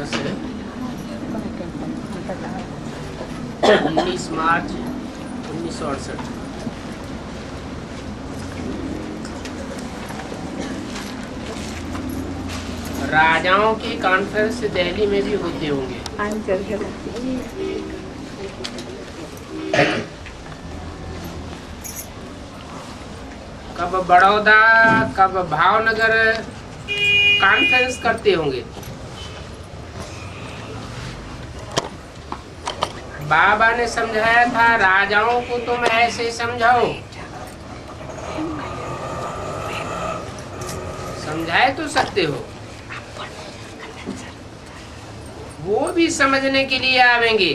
वर्ष है 19 मार्च 1968। राजाओं की कॉन्फ्रेंस दिल्ली में भी होते होंगे। कब बड़ौदा, कब भावनगर कॉन्फ्रेंस करते होंगे। बाबा ने समझाया था राजाओं को तुम ऐसे समझाओ, समझाए तो सकते हो, वो भी समझने के लिए आवेंगे,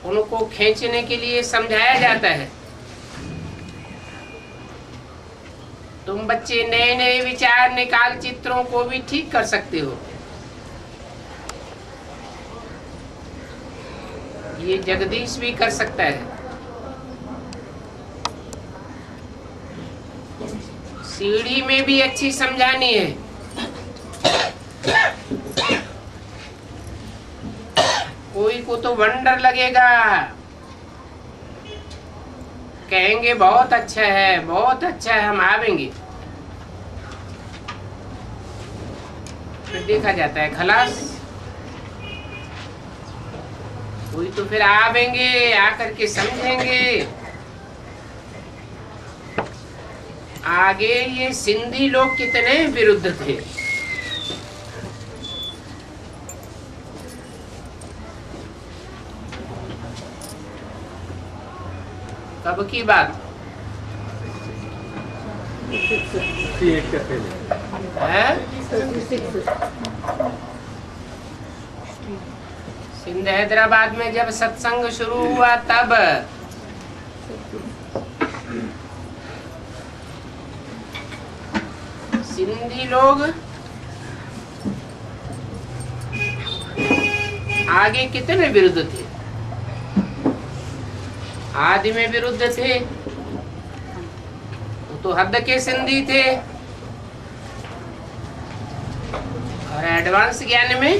उनको खींचने के लिए समझाया जाता है। तुम बच्चे नए नए विचार निकाल चित्रों को भी ठीक कर सकते हो। ये जगदीश भी कर सकता है। सीढ़ी में भी अच्छी समझानी है। कोई को तो वंडर लगेगा, कहेंगे बहुत अच्छा है, बहुत अच्छा है, हम आवेंगे। फिर देखा जाता है खलास। कोई तो फिर आवेंगे, आकर के समझेंगे। आगे ये सिंधी लोग कितने विरुद्ध थे। कब की बात है? सिंध हैदराबाद में जब सत्संग शुरू हुआ तब सिंधी लोग आगे कितने विरुद्ध थे। आदि में विरुद्ध थे, वो तो हद के सिंधी थे। और एडवांस ज्ञान में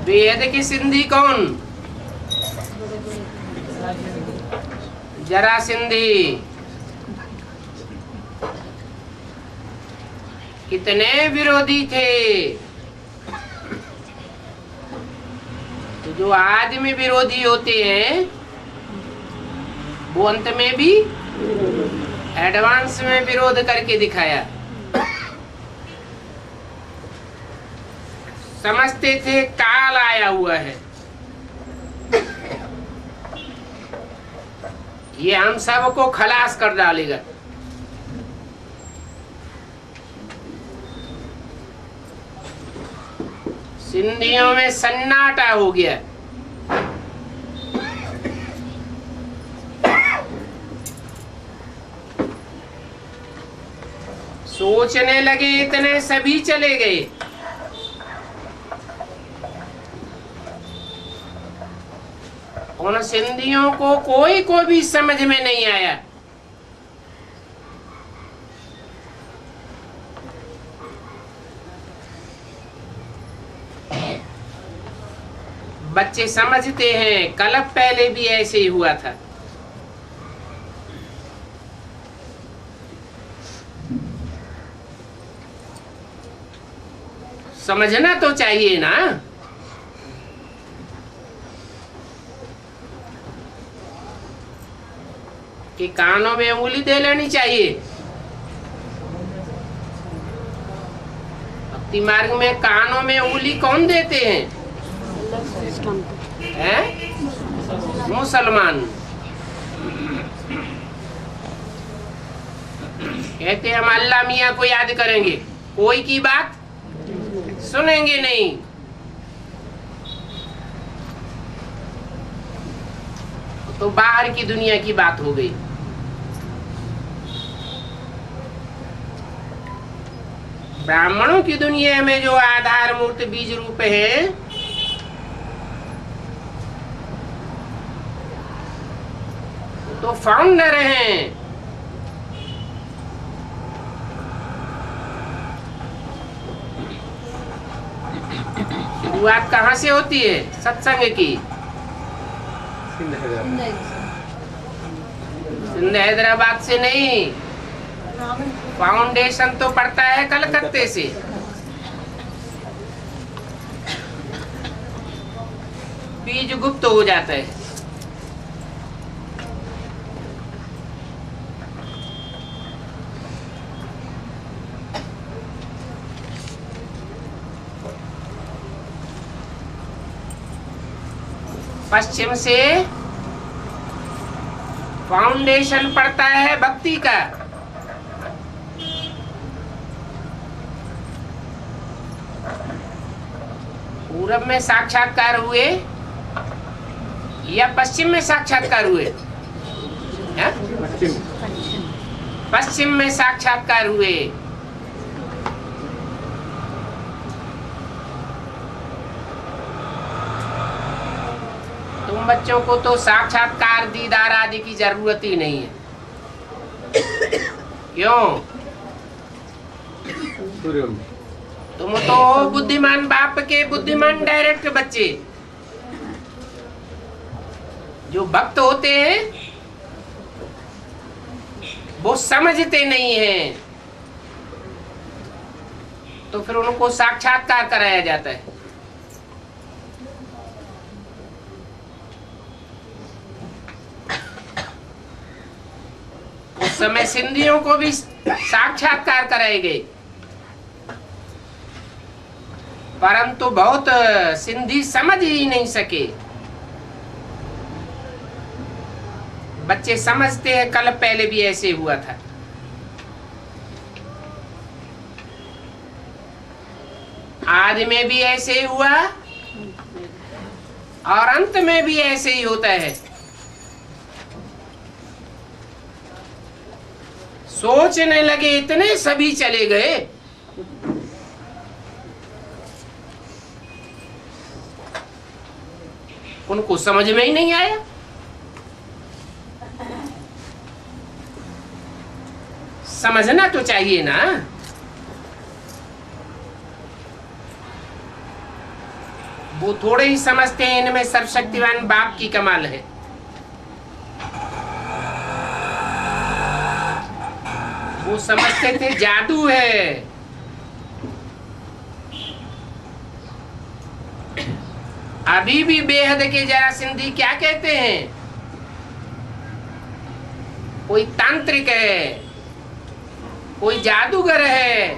वेद के सिंधी कौन? जरा सिंधी। कितने विरोधी थे। तो जो आदमी विरोधी होते हैं वो अंत में भी एडवांस में विरोध करके दिखाया। समझते थे काल आया हुआ है, ये हम सबको खलास कर डालेगा। सिंधियों में सन्नाटा हो गया। सोचने लगे इतने सभी चले गए। उन सिंधियों को कोई को भी समझ में नहीं आया। बच्चे समझते हैं कल पहले भी ऐसे ही हुआ था। समझना तो चाहिए ना। कि कानों में उंगली दे लेनी चाहिए। भक्ति मार्ग में कानों में उंगली कौन देते हैं? मुसलमान। कहते हम अल्लाह मियाँ को याद करेंगे, कोई की बात सुनेंगे नहीं। तो बाहर की दुनिया की बात हो गई। ब्राह्मणों की दुनिया में जो आधार मूर्त बीज रूप है, तो फाउंडर हैं। शुरुआत कहाँ से होती है सत्संग की? सिंध हैदराबाद से नहीं, फाउंडेशन तो पड़ता है कलकत्ते से। बीज गुप्त हो जाता है। पश्चिम से फाउंडेशन पड़ता है भक्ति का। पूरब में साक्षात्कार हुए या पश्चिम में साक्षात्कार हुए? पश्चिम में साक्षात्कार हुए। तुम बच्चों को तो साक्षात्कार दीदार आदि की जरूरत ही नहीं है। क्यों? तुम तो हो बुद्धिमान बाप के बुद्धिमान डायरेक्ट बच्चे। जो भक्त होते हैं वो समझते नहीं हैं, तो फिर उनको साक्षात्कार कराया जाता है। उस समय सिंधियों को भी साक्षात्कार कराए गए, परंतु बहुत सिंधी समझ ही नहीं सके। बच्चे समझते हैं कल पहले भी ऐसे हुआ था। आदि में भी ऐसे ही हुआ और अंत में भी ऐसे ही होता है। सोचने लगे इतने सभी चले गए। उनको समझ में ही नहीं आया। समझना तो चाहिए ना। वो थोड़े ही समझते हैं इनमें सर्वशक्तिवान बाप की कमाल है। वो समझते थे जादू है। अभी भी बेहद के जरा सिंधी क्या कहते हैं? कोई तांत्रिक है, कोई जादूगर है।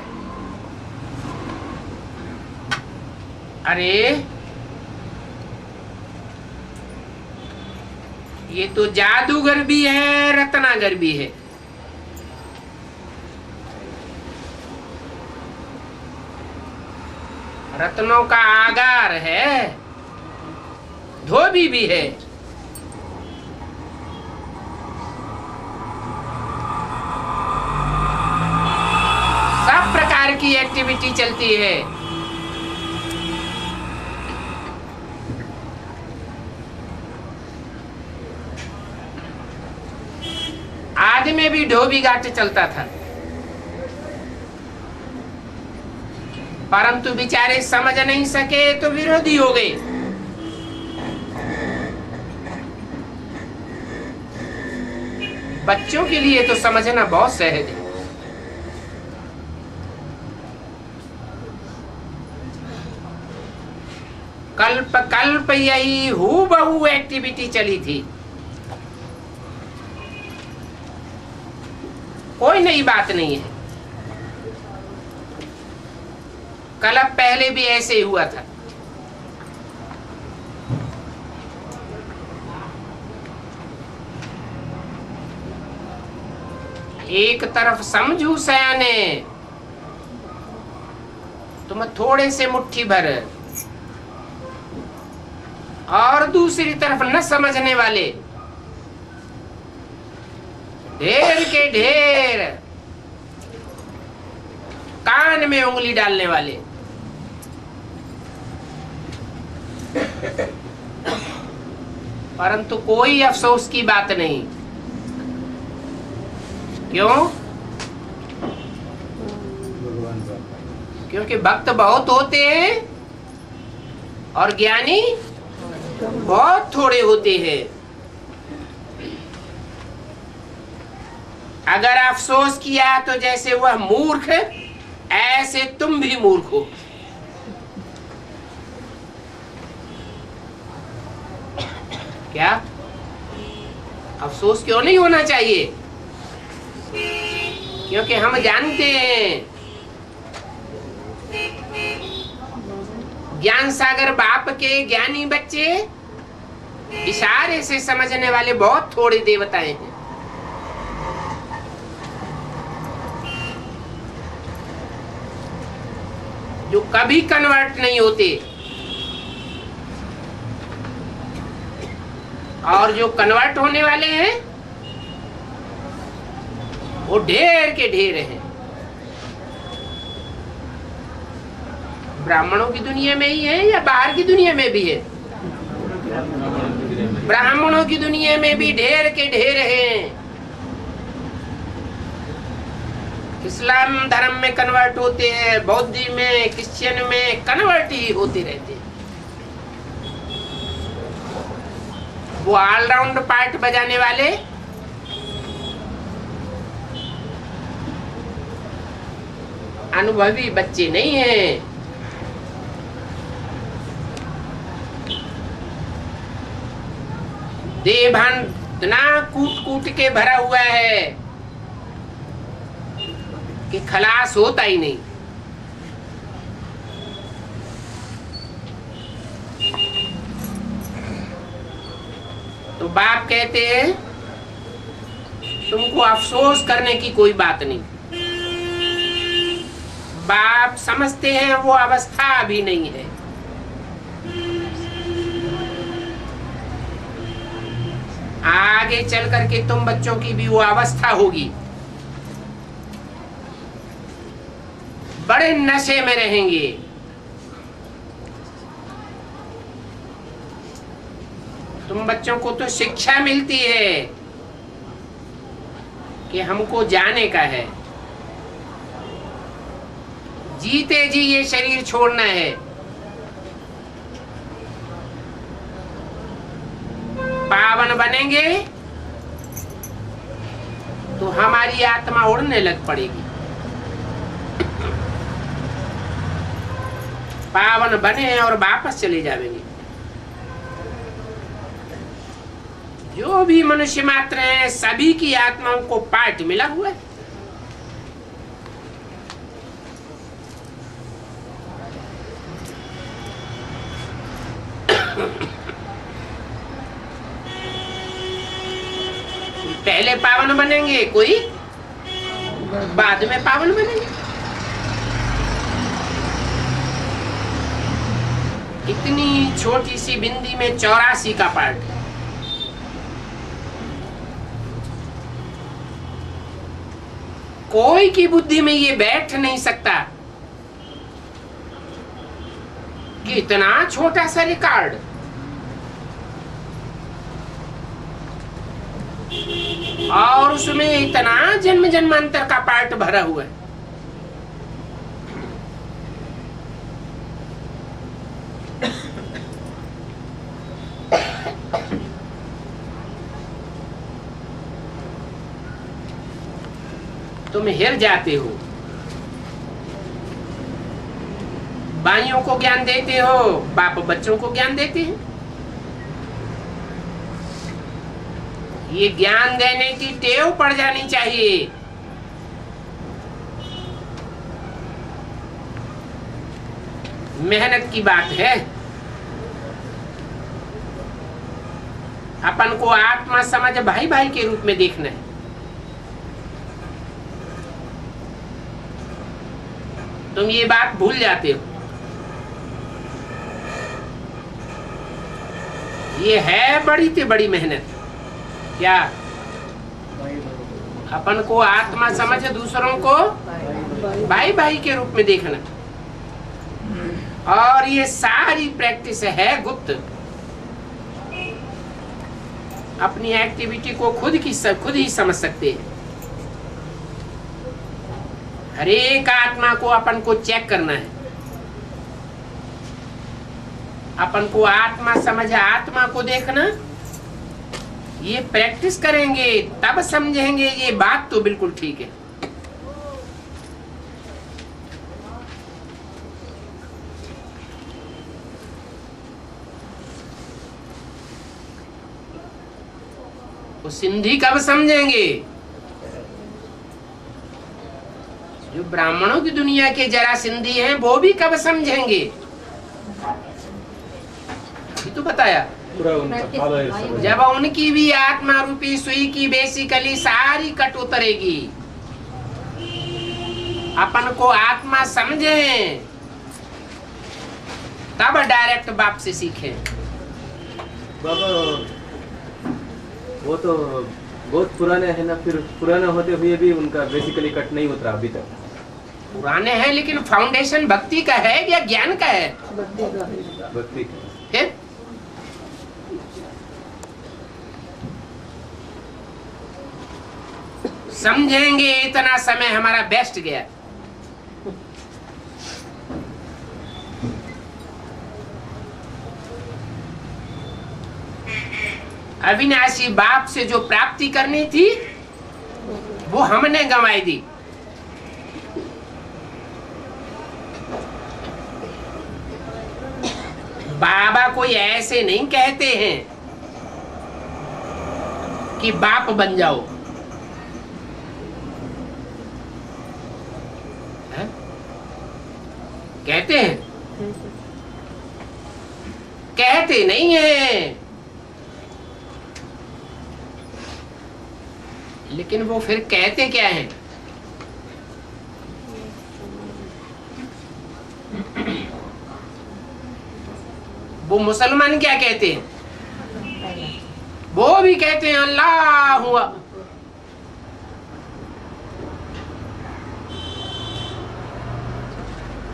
अरे ये तो जादूगर भी है, रत्नागर भी है। रत्नों का आगार है, धोबी भी है। सब प्रकार की एक्टिविटी चलती है। आदि में भी धोबी घाट चलता था, परंतु बेचारे समझ नहीं सके तो विरोधी हो गए। बच्चों के लिए तो समझना बहुत सहज है। कल्प कल्प यही हूबहू एक्टिविटी चली थी। कोई नई बात नहीं है। कल्प पहले भी ऐसे ही हुआ था। एक तरफ समझू सयाने, तुम थोड़े से मुट्ठी भर, और दूसरी तरफ न समझने वाले ढेर के ढेर, कान में उंगली डालने वाले। परंतु कोई अफसोस की बात नहीं। क्यों? क्योंकि भक्त बहुत होते हैं और ज्ञानी बहुत थोड़े होते हैं। अगर अफसोस किया तो जैसे वह मूर्ख, ऐसे तुम भी मूर्ख हो। क्या अफसोस क्यों नहीं होना चाहिए? क्योंकि हम जानते हैं ज्ञान सागर बाप के ज्ञानी बच्चे इशारे से समझने वाले बहुत थोड़े देवताएं हैं। जो कभी कन्वर्ट नहीं होते, और जो कन्वर्ट होने वाले हैं वो ढेर के ढेर हैं। ब्राह्मणों की दुनिया में ही है या बाहर की दुनिया में भी है? ब्राह्मणों की दुनिया में भी ढेर के ढेर हैं। इस्लाम धर्म में कन्वर्ट होते हैं, बौद्ध में, क्रिश्चियन में कन्वर्ट ही होते रहते हैं। वो ऑलराउंड पार्ट बजाने वाले अनुभवी बच्चे नहीं हैं। देहभान इतना कूट कूट के भरा हुआ है कि खलास होता ही नहीं। तो बाप कहते हैं तुमको अफसोस करने की कोई बात नहीं। बाप समझते हैं वो अवस्था अभी नहीं है। आगे चल करके तुम बच्चों की भी वो अवस्था होगी, बड़े नशे में रहेंगे। तुम बच्चों को तो शिक्षा मिलती है कि हमको जाने का है, जीते जी ये शरीर छोड़ना है। पावन बनेंगे तो हमारी आत्मा उड़ने लग पड़ेगी। पावन बने और वापस चले जाएंगे। जो भी मनुष्य मात्र हैं सभी की आत्माओं को पार्ट मिला हुआ है। पहले पावन बनेंगे, कोई बाद में पावन बनेंगे। इतनी छोटी सी बिंदी में 84 का पार्ट। कोई की बुद्धि में ये बैठ नहीं सकता कि इतना छोटा सा रिकॉर्ड, और उसमें इतना जन्म जन्मांतर का पार्ट भरा हुआ है। तुम हिर जाते हो। बाइयों को ज्ञान देते हो, बाप बच्चों को ज्ञान देते हैं। ये ज्ञान देने की टेव पड़ जानी चाहिए। मेहनत की बात है। अपन को आत्मा समझ भाई भाई के रूप में देखना है। तुम ये बात भूल जाते हो। ये है बड़ी से बड़ी मेहनत। क्या अपन को आत्मा समझ दूसरों को भाई भाई के रूप में देखना, और ये सारी प्रैक्टिस है गुप्त। अपनी एक्टिविटी को खुद ही समझ सकते हैं। हर एक आत्मा को अपन को चेक करना है। अपन को आत्मा समझ, आत्मा को देखना, ये प्रैक्टिस करेंगे तब समझेंगे। ये बात तो बिल्कुल ठीक है। वो सिंधी कब समझेंगे? जो ब्राह्मणों की दुनिया के जरा सिंधी हैं वो भी कब समझेंगे? ये तो बताया जब उनकी भी आत्मा रूपी सुई की बेसिकली सारी कट उतरेगी, अपन को आत्मा समझें तब डायरेक्ट बाप से सीखें। बाबा वो तो बहुत पुराने हैं ना, फिर पुराने होते हुए भी उनका बेसिकली कट नहीं उतरा अभी तक। पुराने हैं लेकिन फाउंडेशन भक्ति का है या ज्ञान का है? भक्ति है? समझेंगे इतना समय हमारा बेस्ट गया। अविनाशी बाप से जो प्राप्ति करनी थी वो हमने गंवाई दी। बाबा कोई ऐसे नहीं कहते हैं कि बाप बन जाओ, है? कहते हैं? कहते नहीं है, लेकिन वो फिर कहते क्या हैं? वो मुसलमान क्या कहते हैं? वो भी कहते हैं अल्लाह हुआ।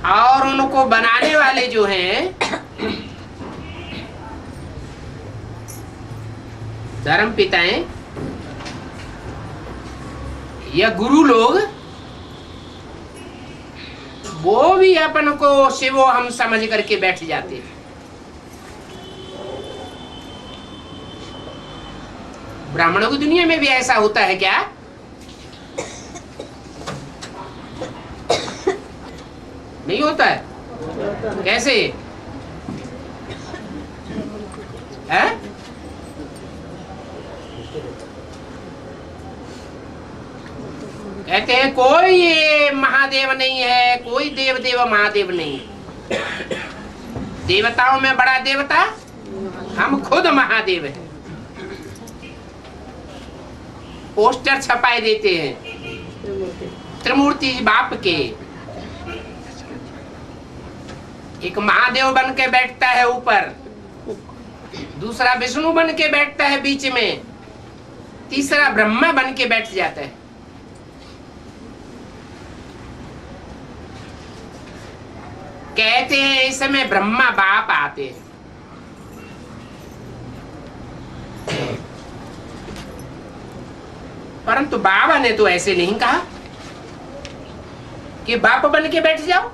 और उनको बनाने वाले जो हैं धर्म पिताएं या गुरु लोग, वो भी अपन को शिवो हम समझ करके बैठ जाते हैं। ब्राह्मणों की दुनिया में भी ऐसा होता है क्या? नहीं होता है? कैसे है? कहते हैं कोई ये महादेव नहीं है, कोई देव देव महादेव नहीं है। देवताओं में बड़ा देवता हम खुद महादेव हैं। पोस्टर छपाए देते हैं त्रिमूर्ति बाप के। एक महादेव बन के बैठता है ऊपर, दूसरा विष्णु बन के बैठता है बीच में, तीसरा ब्रह्मा बन के बैठ जाता है। कहते हैं इस समय ब्रह्मा बाप आते हैं। परंतु बाबा ने तो ऐसे नहीं कहा कि बाप बन के बैठ जाओ।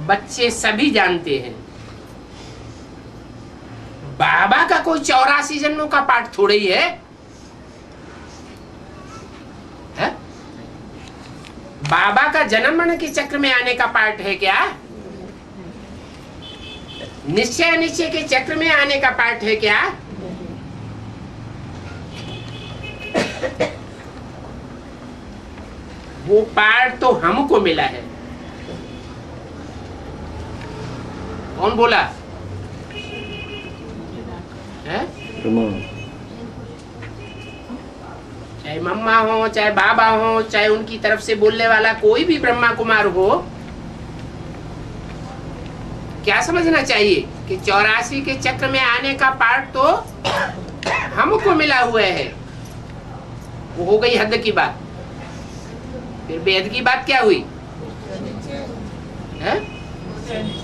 बच्चे सभी जानते हैं बाबा का कोई 84 जन्मों का पाठ थोड़ा ही है? बाबा का जन्म मरण के चक्र में आने का पाठ है क्या? निश्चय निश्चय के चक्र में आने का पाठ है क्या? वो पाठ तो हमको मिला है। कौन बोला है? चाहे मम्मा हो, चाहे बाबा हो, चाहे उनकी तरफ से बोलने वाला कोई भी ब्रह्मा कुमार हो, क्या समझना चाहिए कि 84 के चक्र में आने का पाठ तो हमको मिला हुआ है। वो हो गई हद की बात। फिर बेहद की बात क्या हुई है?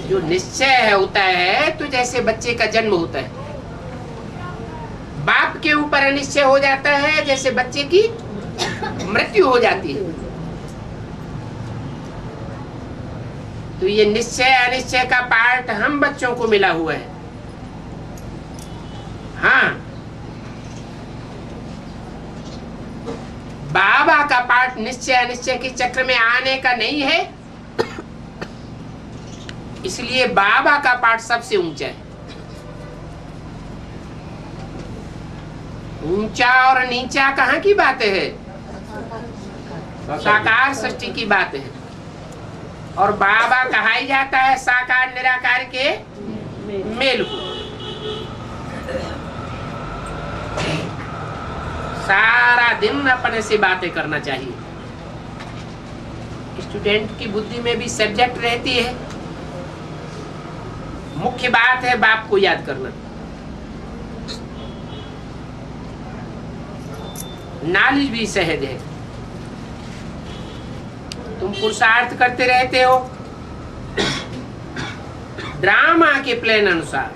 जो निश्चय है होता है तो जैसे बच्चे का जन्म होता है, बाप के ऊपर अनिश्चय हो जाता है, जैसे बच्चे की मृत्यु हो जाती है। तो ये निश्चय अनिश्चय का पार्ट हम बच्चों को मिला हुआ है। हाँ, बाबा का पार्ट निश्चय अनिश्चय के चक्र में आने का नहीं है, इसलिए बाबा का पार्ट सबसे ऊंचा है। ऊंचा और नीचा कहाँ की बात है? साकार सृष्टि की बात है। और बाबा कहा ही जाता है साकार निराकार के मेल को। सारा दिन अपने से बातें करना चाहिए। स्टूडेंट की बुद्धि में भी सब्जेक्ट रहती है, मुख्य बात है बाप को याद करना। नॉलेज भी सहज है। तुम पुरुषार्थ करते रहते हो ड्रामा के प्लान अनुसार,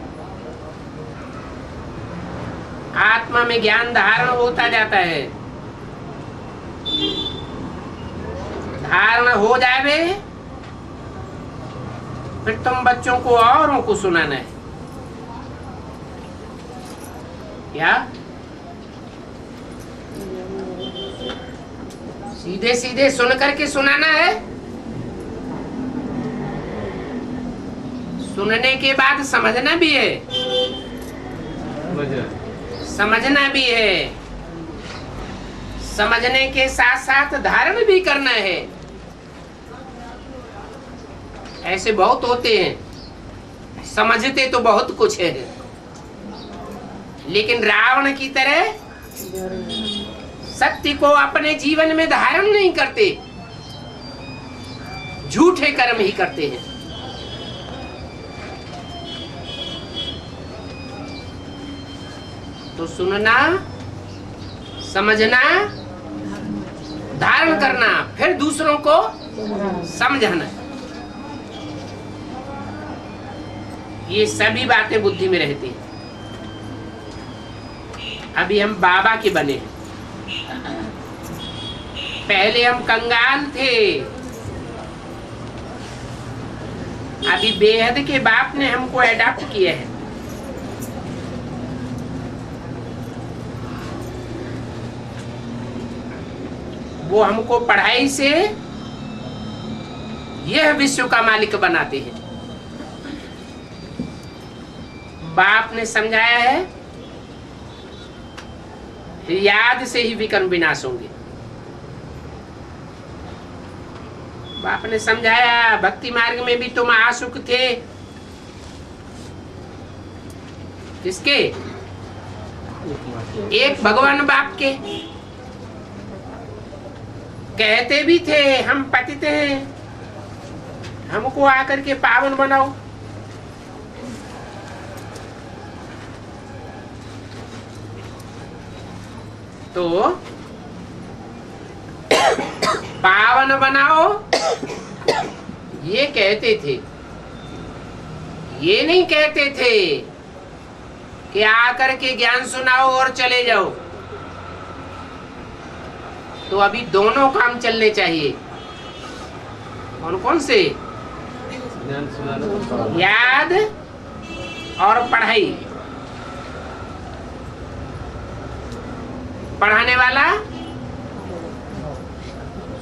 आत्मा में ज्ञान धारण होता जाता है। धारण हो जाए फिर तुम बच्चों को औरों को सुनाना है। क्या सीधे सीधे सुन करके सुनाना है? सुनने के बाद समझना भी है, समझना भी है, समझने के साथ साथ धारण भी करना है। ऐसे बहुत होते हैं, समझते तो बहुत कुछ है, लेकिन रावण की तरह सत्य को अपने जीवन में धारण नहीं करते, झूठे कर्म ही करते हैं। तो सुनना, समझना, धारण करना, फिर दूसरों को समझाना, ये सभी बातें बुद्धि में रहती हैं। अभी हम बाबा के बने हैं, पहले हम कंगाल थे, अभी बेहद के बाप ने हमको अडॉप्ट किया है। वो हमको पढ़ाई से यह विश्व का मालिक बनाते हैं। बाप ने समझाया है याद से ही विकर्म विनाश होंगे। बाप ने समझाया भक्ति मार्ग में भी तुम आसुक थे। किसके? एक भगवान बाप के। कहते भी थे हम पतित हैं, हमको आकर के पावन बनाओ। तो पावन बनाओ ये कहते थे, ये नहीं कहते थे कि आकर के ज्ञान सुनाओ और चले जाओ। तो अभी दोनों काम चलने चाहिए। कौन कौन से? याद और पढ़ाई। पढ़ाने वाला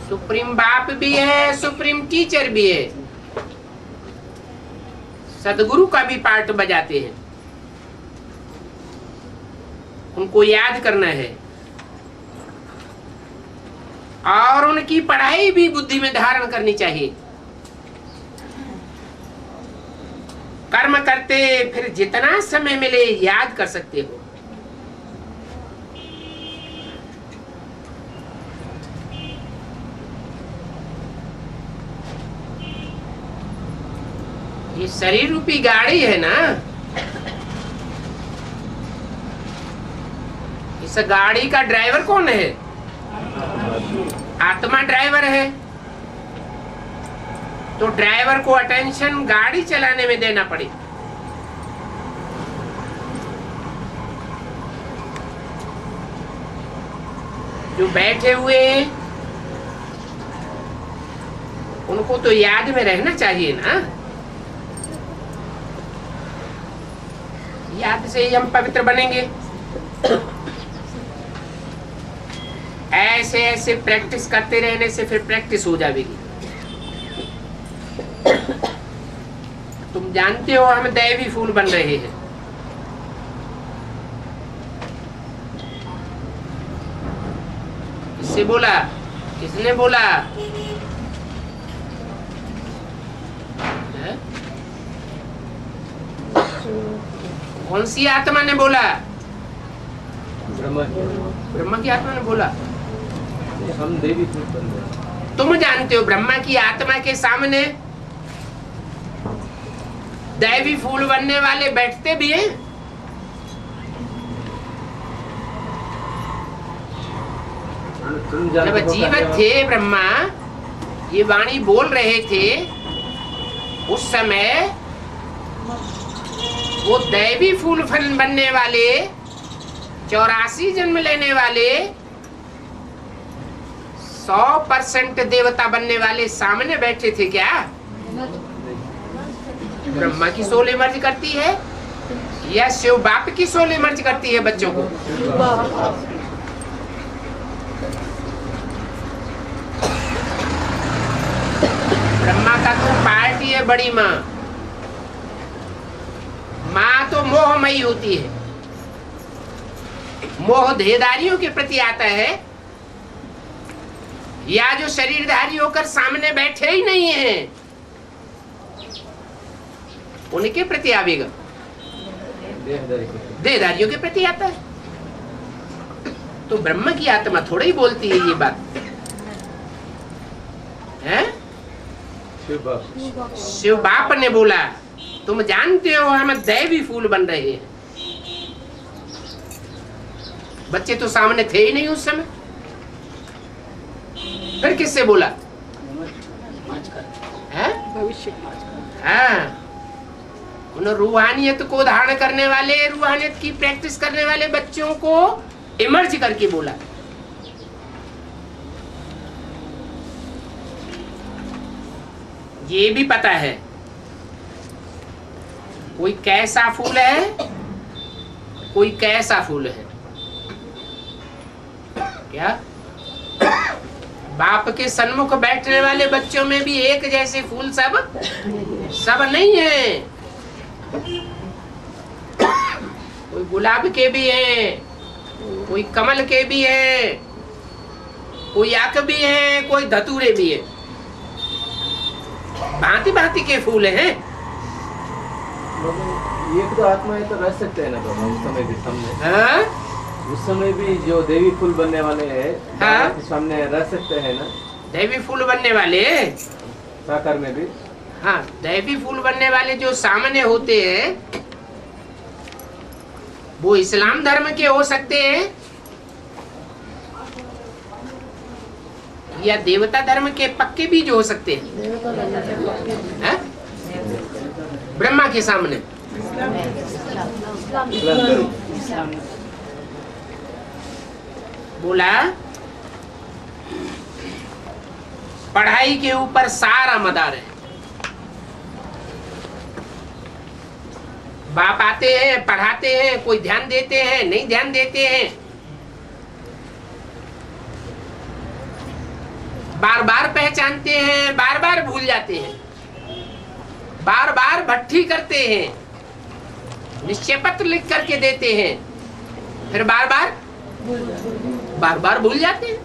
सुप्रीम बाप भी है, सुप्रीम टीचर भी है, सदगुरु का भी पार्ट बजाते हैं। उनको याद करना है और उनकी पढ़ाई भी बुद्धि में धारण करनी चाहिए। कर्म करते फिर जितना समय मिले याद कर सकते हो। ये शरीर रूपी गाड़ी है ना, इस गाड़ी का ड्राइवर कौन है? आत्मा ड्राइवर है। तो ड्राइवर को अटेंशन गाड़ी चलाने में देना पड़े। जो बैठे हुए उनको तो याद में रहना चाहिए ना, याद से ही हम पवित्र बनेंगे। ऐसे ऐसे प्रैक्टिस करते रहने से फिर प्रैक्टिस हो जाएगी। तुम जानते हो हम दैवी फूल बन रहे हैं। किससे बोला? किसने बोला? है? कौन सी आत्मा ने बोला? ब्रह्मा की आत्मा ने बोला। हम देवी फूल बन रहे हैं। तुम जानते हो ब्रह्मा की आत्मा के सामने दैवी फूल बनने वाले बैठते भी हैं। जब जीवित थे ब्रह्मा, ये वाणी बोल रहे थे, उस समय वो दैवी फूल बनने वाले 84 जन्म लेने वाले 100% देवता बनने वाले सामने बैठे थे क्या? ब्रह्मा की सोल इमर्ज करती है या शिव बाप की सोल इमर्ज करती है बच्चों को? ब्रह्मा का तो पार्टी है बड़ी माँ। माँ तो मोहमयी होती है, मोह देहधारियों के प्रति आता है, या जो शरीरधारी होकर सामने बैठे ही नहीं है उनके प्रति आवेगा, देहधारियों के प्रति आता है। तो ब्रह्मा की आत्मा थोड़ा ही बोलती है ये बात है? शिव बाप ने बोला, तुम जानते हो हम दैवी फूल बन रहे हैं। बच्चे तो सामने थे ही नहीं उस समय, फिर किससे बोला? भविष्य। हाँ, उन रूहानियत को धारण करने वाले, रूहानियत की प्रैक्टिस करने वाले बच्चों को इमर्ज करके बोला। ये भी पता है कोई कैसा फूल है, कोई कैसा फूल है। क्या बाप के सन्मुख बैठने वाले बच्चों में भी एक जैसे फूल सब नहीं है। कोई गुलाब के भी हैं, कोई कमल के भी हैं, कोई आक भी हैं, कोई धतूरे भी हैं। भांति भांति के फूल हैं। एक तो आत्माएं तो रह सकते हैं ना बाबा, उस समय भी सामने। हाँ? उस समय भी जो देवी फूल बनने वाले हैं, हाँ? सामने रह सकते हैं ना, दैवी फूल बनने वाले। साकार में भी। हाँ, दैवी फूल बनने वाले जो सामने होते हैं वो इस्लाम धर्म के हो सकते हैं या देवता धर्म के पक्के बीज हो सकते हैं। ब्रह्मा के सामने बोला, पढ़ाई के ऊपर सारा मदार है। बाप आते हैं, पढ़ाते हैं, कोई ध्यान देते हैं, नहीं ध्यान देते हैं, बार बार पहचानते हैं, बार बार भूल जाते हैं, बार बार भट्ठी करते हैं, निश्चय पत्र लिख करके देते हैं, फिर बार बार भूल जाते हैं।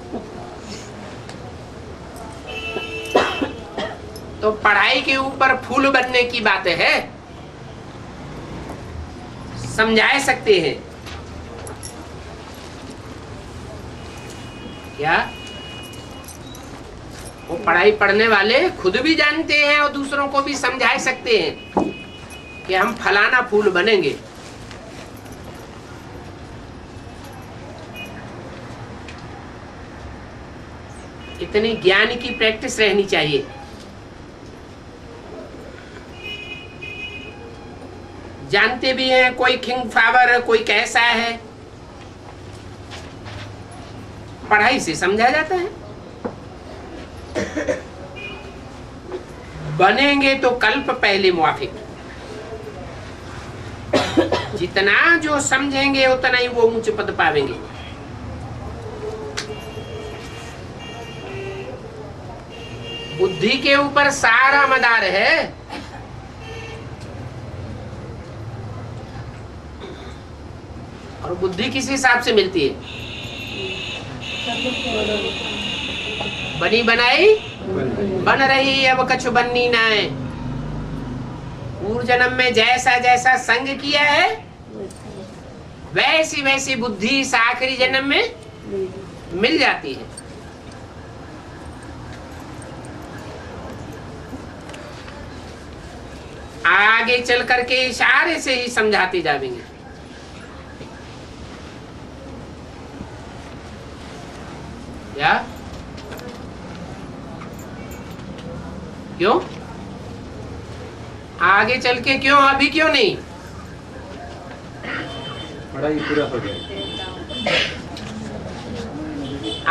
तो पढ़ाई के ऊपर फूल बनने की बात है, समझा सकते हैं क्या? वो पढ़ाई पढ़ने वाले खुद भी जानते हैं और दूसरों को भी समझा सकते हैं कि हम फलाना फूल बनेंगे। इतनी ज्ञान की प्रैक्टिस रहनी चाहिए। जानते भी हैं कोई किंग फ्लावर है, कोई कैसा है, पढ़ाई से समझा जाता है। बनेंगे तो कल्प पहले मुआफिक। जितना जो समझेंगे उतना ही वो ऊंचे पद पावेंगे। बुद्धि के ऊपर सारा मदार है। और बुद्धि किस हिसाब से मिलती है? बनी बनाई बन रही, अब कछु बननी ना है। पूर्व जन्म में जैसा जैसा संग किया है वैसी वैसी बुद्धि इस आखिरी जन्म में मिल जाती है। आगे चल करके इशारे से ही समझाते जाएंगे। क्या क्यों आगे चल के क्यों, अभी क्यों नहीं? पढ़ाई पूरा हो गया।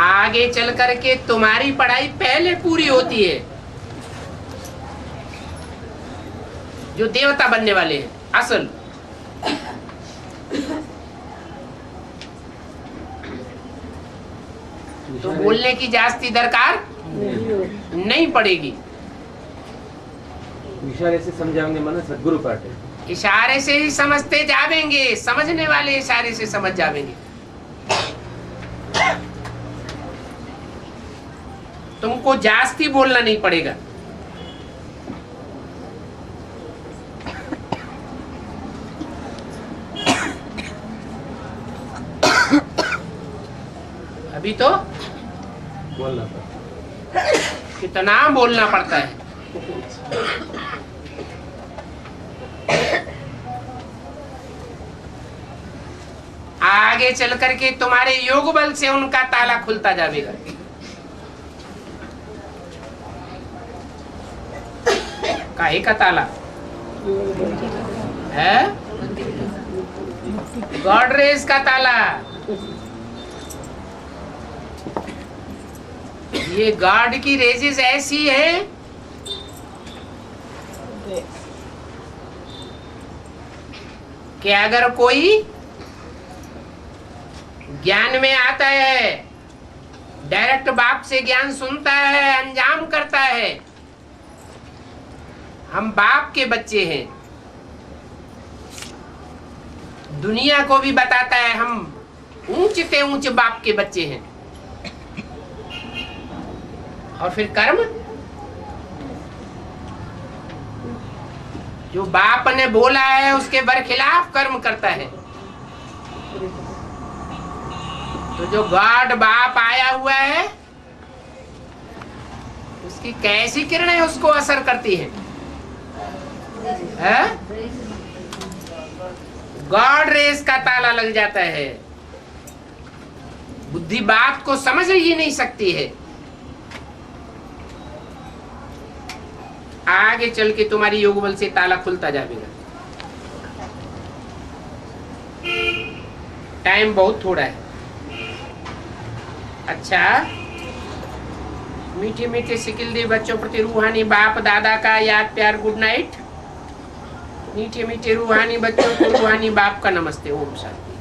आगे चल करके तुम्हारी पढ़ाई पहले पूरी होती है। जो देवता बनने वाले हैं असल, तो बोलने की जास्ती दरकार नहीं पड़ेगी। इशारे से समझाएंगे माना सदगुरु पाठ है। इशारे से ही समझते जावेंगे, समझने वाले इशारे से समझ जावेंगे। तुमको जास्ती बोलना नहीं पड़ेगा। अभी तो बोलना पड़ता, कितना बोलना पड़ता है। आगे चल करके तुम्हारे योग बल से उनका ताला खुलता जाएगा। काहे का ताला है? गॉडरेज का ताला। ये गॉड की रेजेस ऐसी है कि अगर कोई ज्ञान में आता है, डायरेक्ट बाप से ज्ञान सुनता है, अंजाम करता है, हम बाप के बच्चे हैं, दुनिया को भी बताता है हम ऊंचे से ऊंचे बाप के बच्चे हैं। और फिर कर्म, जो बाप ने बोला है उसके बरखिलाफ कर्म करता है। तो जो गॉड बाप आया हुआ है उसकी कैसी किरणें उसको असर करती है? गॉड रेस का ताला लग जाता है। बुद्धि बात को समझ ही नहीं सकती है। आगे चल के तुम्हारी योग बल से ताला खुलता जाएगा। टाइम बहुत थोड़ा है। अच्छा, मीठे मीठे सिकिल दे बच्चों प्रति रूहानी बाप दादा का याद प्यार गुड नाइट। मीठे मीठे रूहानी बच्चों को रूहानी बाप का नमस्ते। ओम शांति।